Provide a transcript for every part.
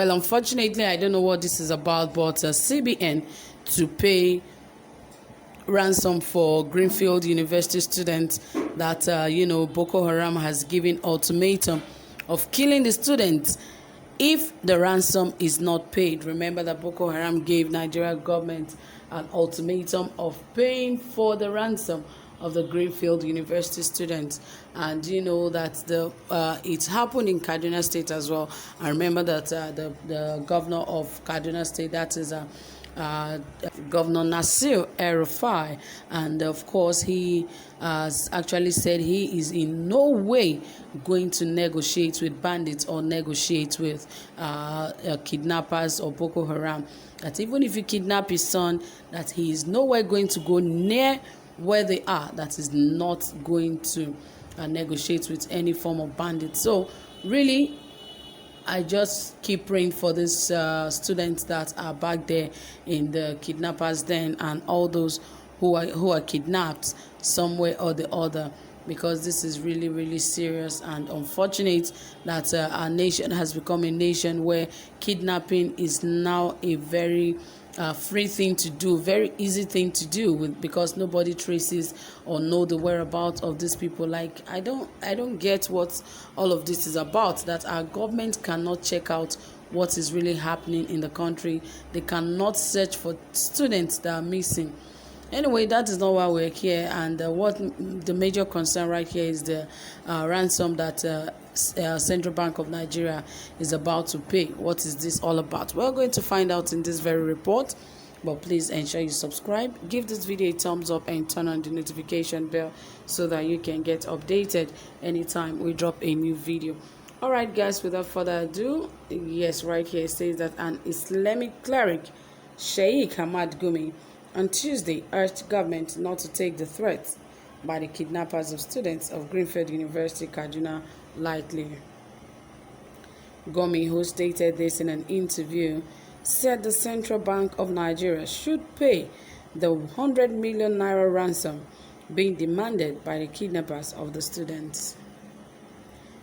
Well, unfortunately, I don't know what this is about, but CBN to pay ransom for Greenfield University students that, Boko Haram has given ultimatum of killing the students if the ransom is not paid. Remember that Boko Haram gave Nigeria government an ultimatum of paying for the ransom of the Greenfield University students, and you know that it happened in Kaduna State as well. I remember that the governor of Kaduna State, that is Governor Nasir El-RUFAI, and of course he has actually said he is in no way going to negotiate with bandits or negotiate with kidnappers or Boko Haram. That even if you kidnap his son, that he is nowhere going to go near where they are, that is not going to negotiate with any form of bandit. So really, I just keep praying for these students that are back there in the kidnappers' den, and all those who are kidnapped somewhere or the other, because this is really, really serious and unfortunate that our nation has become a nation where kidnapping is now a very free thing to do, very easy thing to do, because nobody traces or know the whereabouts of these people. Like, I don't get what all of this is about, that our government cannot check out what is really happening in the country. They cannot search for students that are missing. Anyway, that is not why we're here, and what the major concern right here is the ransom that Central Bank of Nigeria is about to pay. What is this all about? We're going to find out in this very report, but please ensure you subscribe, give this video a thumbs up, and turn on the notification bell so that you can get updated anytime we drop a new video. All right, guys, without further ado, yes, right here it says that an Islamic cleric, Sheikh Ahmad Gumi, on Tuesday urged government not to take the threat by the kidnappers of students of Greenfield University, Kaduna, lightly. Gumi, who stated this in an interview, said the Central Bank of Nigeria should pay the 100 million naira ransom being demanded by the kidnappers of the students.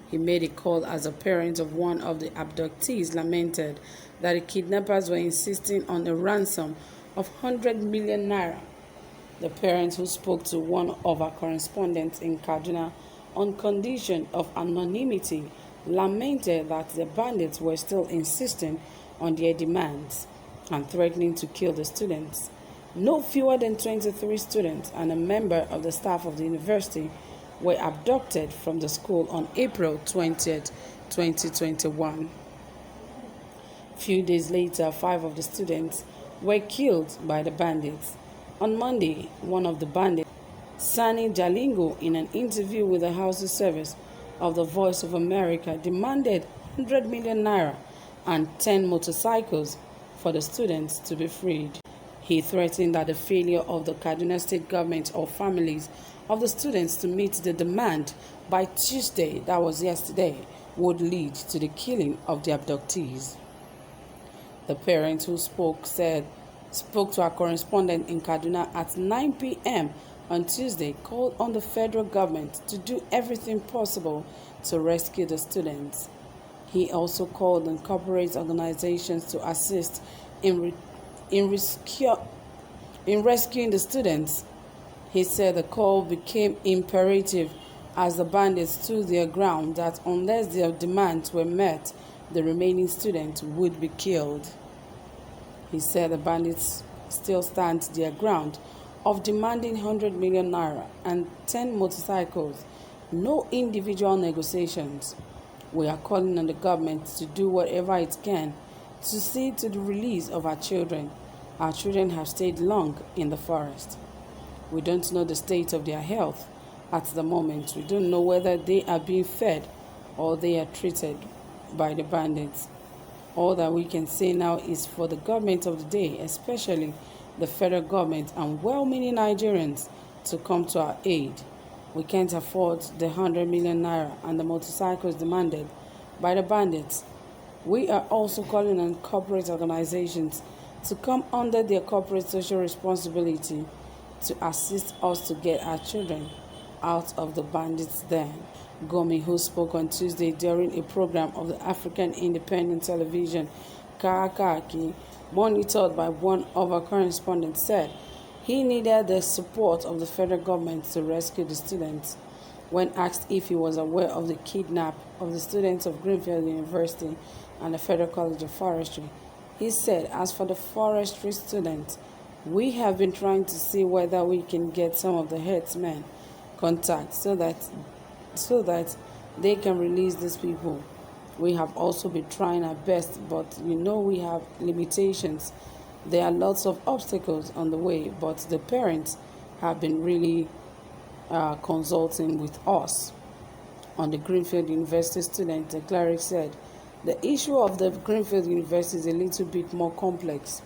He made a call as a parent of one of the abductees lamented that the kidnappers were insisting on a ransom of 100 million naira. The parents, who spoke to one of our correspondents in Kaduna on condition of anonymity, lamented that the bandits were still insisting on their demands and threatening to kill the students. No fewer than 23 students and a member of the staff of the university were abducted from the school on April 20th, 2021. Few days later, 5 of the students were killed by the bandits. On Monday, one of the bandits, Sani Jalingo, in an interview with the House Service of the Voice of America, demanded 100 million naira and 10 motorcycles for the students to be freed. He threatened that the failure of the Kaduna State government or families of the students to meet the demand by Tuesday, that was yesterday, would lead to the killing of the abductees. The parents who spoke to our correspondent in Kaduna at 9 p.m. on Tuesday called on the federal government to do everything possible to rescue the students. He also called on corporate organizations to assist in rescuing the students. He said the call became imperative as the bandits stood their ground that unless their demands were met, the remaining students would be killed. He said the bandits still stand their ground of demanding 100 million naira and 10 motorcycles, no individual negotiations. We are calling on the government to do whatever it can to see to the release of our children. Our children have stayed long in the forest. We don't know the state of their health at the moment. We don't know whether they are being fed or they are treated by the bandits. All that we can say now is for the government of the day, especially the federal government and well-meaning Nigerians, to come to our aid. We can't afford the 100 million naira and the motorcycles demanded by the bandits. We are also calling on corporate organizations to come under their corporate social responsibility to assist us to get our children out of the bandits' den. Gomi, who spoke on Tuesday during a program of the African Independent Television, Kakaki, monitored by one of our correspondents, said he needed the support of the federal government to rescue the students. When asked if he was aware of the kidnap of the students of Greenfield University and the Federal College of Forestry, he said, as for the forestry students, we have been trying to see whether we can get some of the headsmen contact so that they can release these people. We have also been trying our best, but we have limitations. There are lots of obstacles on the way, but the parents have been really consulting with us. On the Greenfield University student, the cleric said, the issue of the Greenfield University is a little bit more complex.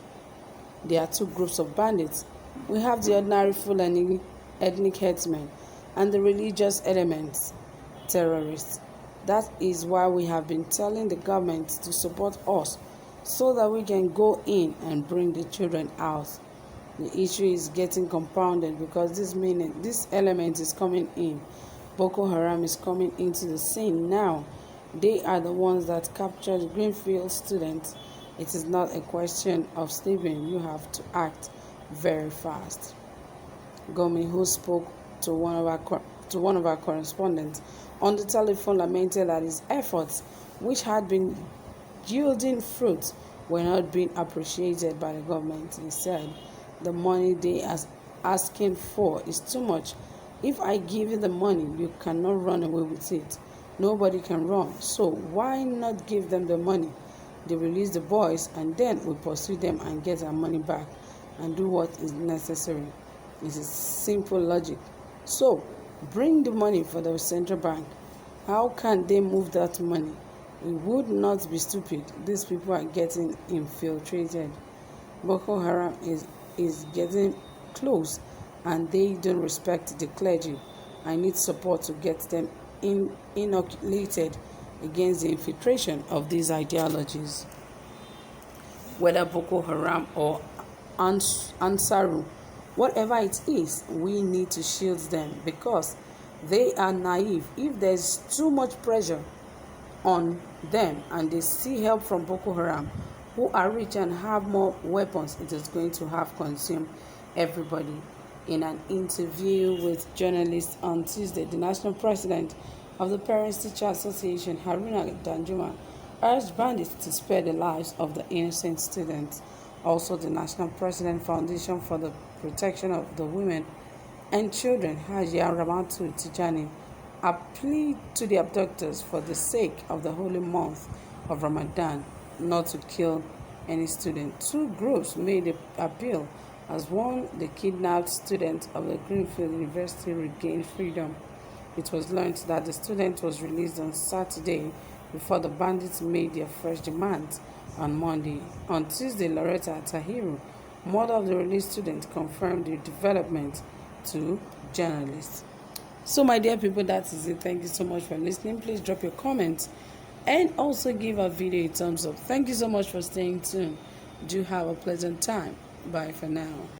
There are two groups of bandits. We have the ordinary Fulani ethnic headsmen and the religious elements, terrorists. That is why we have been telling the government to support us so that we can go in and bring the children out. The issue is getting compounded because this element is coming in. Boko Haram is coming into the scene now. They are the ones that captured Greenfield students. It is not a question of sleeping. You have to act very fast. Gomi, who spoke to one of our correspondents on the telephone, lamented that his efforts, which had been yielding fruit, were not being appreciated by the government. He said, the money they are asking for is too much. If I give you the money, you cannot run away with it. Nobody can run. So why not give them the money? They release the boys and then we pursue them and get our money back and do what is necessary. It is simple logic. So bring the money for the central bank. How can they move that money? We would not be stupid. These people are getting infiltrated. Boko Haram is getting close and they don't respect the clergy. I need support to get them inoculated against the infiltration of these ideologies. Whether Boko Haram or Ansaru, whatever it is, we need to shield them because they are naive. If there's too much pressure on them and they see help from Boko Haram, who are rich and have more weapons, it is going to have consumed everybody. In an interview with journalists on Tuesday, the national president of the Parents Teacher Association, Haruna Danjuma, urged bandits to spare the lives of the innocent students. Also, the National President Foundation for the Protection of the Women and Children, Hajia Ramatu Tijani, appealed to the abductors for the sake of the holy month of Ramadan not to kill any student. Two groups made the appeal as one, the kidnapped student of the Greenfield University, regained freedom. It was learned that the student was released on Saturday before the bandits made their fresh demands on Monday. On Tuesday, Loretta Tahiru, mother of the released student, confirmed the development to journalists. So, my dear people, that is it. Thank you so much for listening. Please drop your comments and also give our video a thumbs up. Thank you so much for staying tuned. Do have a pleasant time. Bye for now.